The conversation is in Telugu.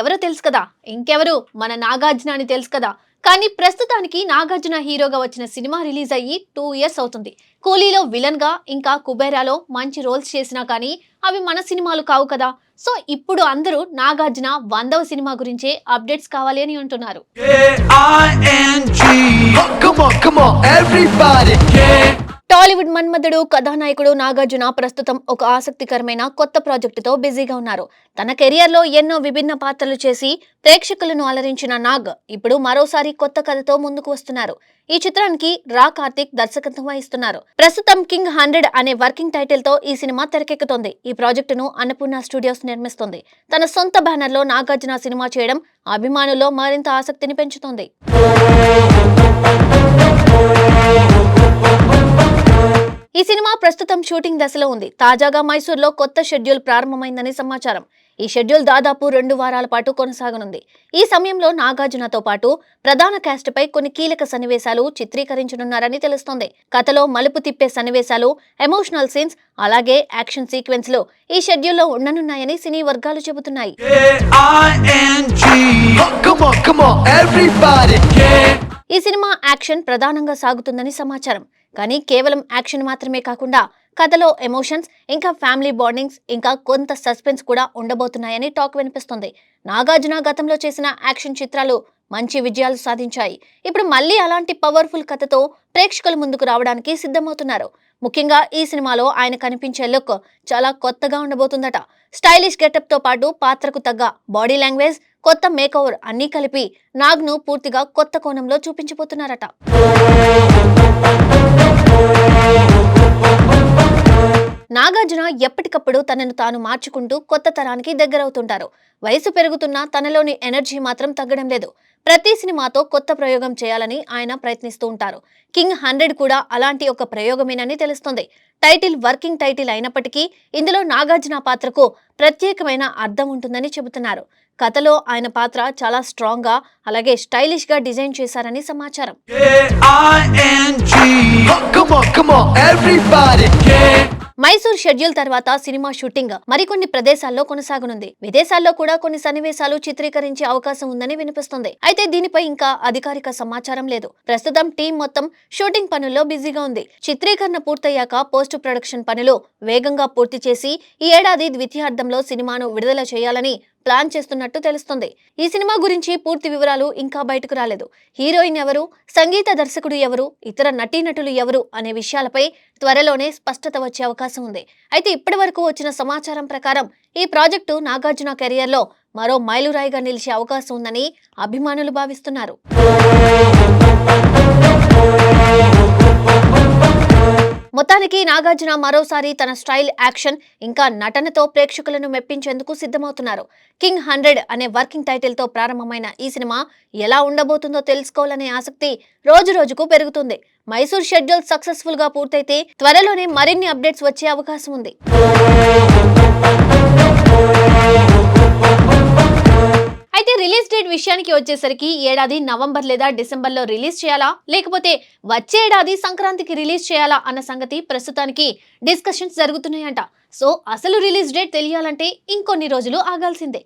ఎవరో తెలుసు కదా, ఇంకెవరు మన నాగార్జున అని తెలుసు కదా. కానీ ప్రస్తుతానికి నాగార్జున హీరోగా వచ్చిన సినిమా రిలీజ్ అయ్యి 2 ఇయర్స్ అవుతుంది. కూలీలో విలన్ గా ఇంకా కుబేరాలో మంచి రోల్స్ చేసినా కానీ అవి మన సినిమాలు కావు కదా. సో ఇప్పుడు అందరూ నాగార్జున 100వ సినిమా గురించే అప్డేట్స్ కావాలి అని అంటున్నారు. Come on, everybody. టాలీవుడ్ మన్మధుడు కథానాయకుడు నాగార్జున ప్రస్తుతం ఒక ఆసక్తికరమైన కొత్త ప్రాజెక్టుతో బిజీగా ఉన్నారు. తన కెరియర్ లో ఎన్నో విభిన్న పాత్రలు చేసి ప్రేక్షకులను అలరించిన నాగ్ ఇప్పుడు మరోసారి కొత్త కథతో ముందుకు వస్తున్నారు. ఈ చిత్రానికి రా కార్తిక్ దర్శకత్వం వహిస్తున్నారు. ప్రస్తుతం కింగ్ 100 అనే వర్కింగ్ టైటిల్ తో ఈ సినిమా తెరకెక్కుతోంది. ఈ ప్రాజెక్టును అన్నపూర్ణ స్టూడియోస్ నిర్మిస్తుంది. తన సొంత బ్యానర్ లో నాగార్జున సినిమా చేయడం అభిమానుల్లో మరింత ఆసక్తిని పెంచుతోంది. ఈ సినిమా ప్రస్తుతం షూటింగ్ దశలో ఉంది. తాజాగా మైసూర్లో కొత్త షెడ్యూల్ ప్రారంభమైందని సమాచారం. ఈ షెడ్యూల్ దాదాపు 2 వారాల పాటు కొనసాగనుంది. ఈ సమయంలో నాగార్జునతో పాటు ప్రధాన క్యాస్ట్ పై కొన్ని కీలక సన్నివేశాలు చిత్రీకరించనున్నారని తెలుస్తోంది. కథలో మలుపు తిప్పే సన్నివేశాలు, ఎమోషనల్ సీన్స్, అలాగే యాక్షన్ సీక్వెన్స్లు ఈ షెడ్యూల్లో ఉండనున్నాయని సినీ వర్గాలు చెబుతున్నాయి. ఈ సినిమా యాక్షన్ ప్రధానంగా సాగుతుందని సమాచారం. కానీ కేవలం యాక్షన్ మాత్రమే కాకుండా కథలో ఎమోషన్స్, ఇంకా ఫ్యామిలీ బాండింగ్స్, ఇంకా కొంత సస్పెన్స్ కూడా ఉండబోతున్నాయని టాక్ వినిపిస్తుంది. నాగార్జున గతంలో చేసిన యాక్షన్ చిత్రాలు మంచి విజయాలు సాధించాయి. ఇప్పుడు మళ్ళీ అలాంటి పవర్ఫుల్ కథతో ప్రేక్షకుల ముందుకు రావడానికి సిద్ధమవుతున్నారు. ముఖ్యంగా ఈ సినిమాలో ఆయన కనిపించే లుక్ చాలా కొత్తగా ఉండబోతుందట. స్టైలిష్ గెటప్ తో పాటు పాత్రకు తగ్గ బాడీ లాంగ్వేజ్, కొత్త మేకఓవర్ అన్నీ కలిపి నాగ్ను పూర్తిగా కొత్త కోణంలో చూపించబోతున్నారట. నాగార్జున ఎప్పటికప్పుడు తనను తాను మార్చుకుంటూ కొత్త తరానికి దగ్గరవుతుంటారు. వయసు పెరుగుతున్నా తనలోని ఎనర్జీ మాత్రం తగ్గడం లేదు. ప్రతి సినిమాతో కొత్త ప్రయోగం చేయాలని ఆయన ప్రయత్నిస్తూ ఉంటారు. కింగ్ 100 కూడా అలాంటి ఒక ప్రయోగమేనని తెలుస్తుంది. టైటిల్ వర్కింగ్ టైటిల్ అయినప్పటికీ ఇందులో నాగార్జున పాత్రకు ప్రత్యేకమైన అర్థం ఉంటుందని చెబుతున్నారు. కథలో ఆయన పాత్ర చాలా స్ట్రాంగ్ గా, అలాగే స్టైలిష్ గా డిజైన్ చేశారని సమాచారం. మైసూర్ షెడ్యూల్ తర్వాత సినిమా షూటింగ్ మరికొన్ని ప్రదేశాల్లో కొనసాగనుంది. విదేశాల్లో కూడా కొన్ని సన్నివేశాలు చిత్రీకరించే అవకాశం ఉందని వినిపిస్తుంది. అయితే దీనిపై ఇంకా అధికారిక సమాచారం లేదు. ప్రస్తుతం టీం మొత్తం షూటింగ్ పనుల్లో బిజీగా ఉంది. చిత్రీకరణ పూర్తయ్యాక పోస్ట్ ప్రొడక్షన్ పనులు వేగంగా పూర్తి చేసి ఈ ఏడాది ద్వితీయార్థంలో సినిమాను విడుదల చేయాలని ప్లాన్ చేస్తున్నట్టు తెలుస్తుంది. ఈ సినిమా గురించి పూర్తి వివరాలు ఇంకా బయటకు రాలేదు. హీరోయిన్ ఎవరు, సంగీత దర్శకుడు ఎవరు, ఇతర నటీనటులు ఎవరు అనే విషయాలపై త్వరలోనే స్పష్టత వచ్చే అవకాశం ఉంది. అయితే ఇప్పటి వరకు వచ్చిన సమాచారం ప్రకారం ఈ ప్రాజెక్టు నాగార్జున కెరియర్ లో మరో మైలురాయిగా నిలిచే అవకాశం ఉందని అభిమానులు భావిస్తున్నారు. మొత్తానికి నాగార్జున మరోసారి తన స్టైల్, యాక్షన్, ఇంకా నటనతో ప్రేక్షకులను మెప్పించేందుకు సిద్ధమవుతున్నారు. కింగ్ 100 అనే వర్కింగ్ టైటిల్ తో ప్రారంభమైన ఈ సినిమా ఎలా ఉండబోతుందో తెలుసుకోవాలనే ఆసక్తి రోజు రోజుకు పెరుగుతుంది. మైసూర్ షెడ్యూల్ సక్సెస్ఫుల్ గా పూర్తయితే త్వరలోనే మరిన్ని అప్డేట్స్ వచ్చే అవకాశం ఉంది. అయితే రిలీజ్ డేట్ విషయానికి వచ్చేసరికి ఏడాది నవంబర్ లేదా డిసెంబర్లో రిలీజ్ చేయాలా, లేకపోతే వచ్చే ఏడాది సంక్రాంతికి రిలీజ్ చేయాలా అన్న సంగతి ప్రస్తుతానికి డిస్కషన్స్ జరుగుతున్నాయంట. సో అసలు రిలీజ్ డేట్ తెలియాలంటే ఇంకొన్ని రోజులు ఆగాల్సిందే.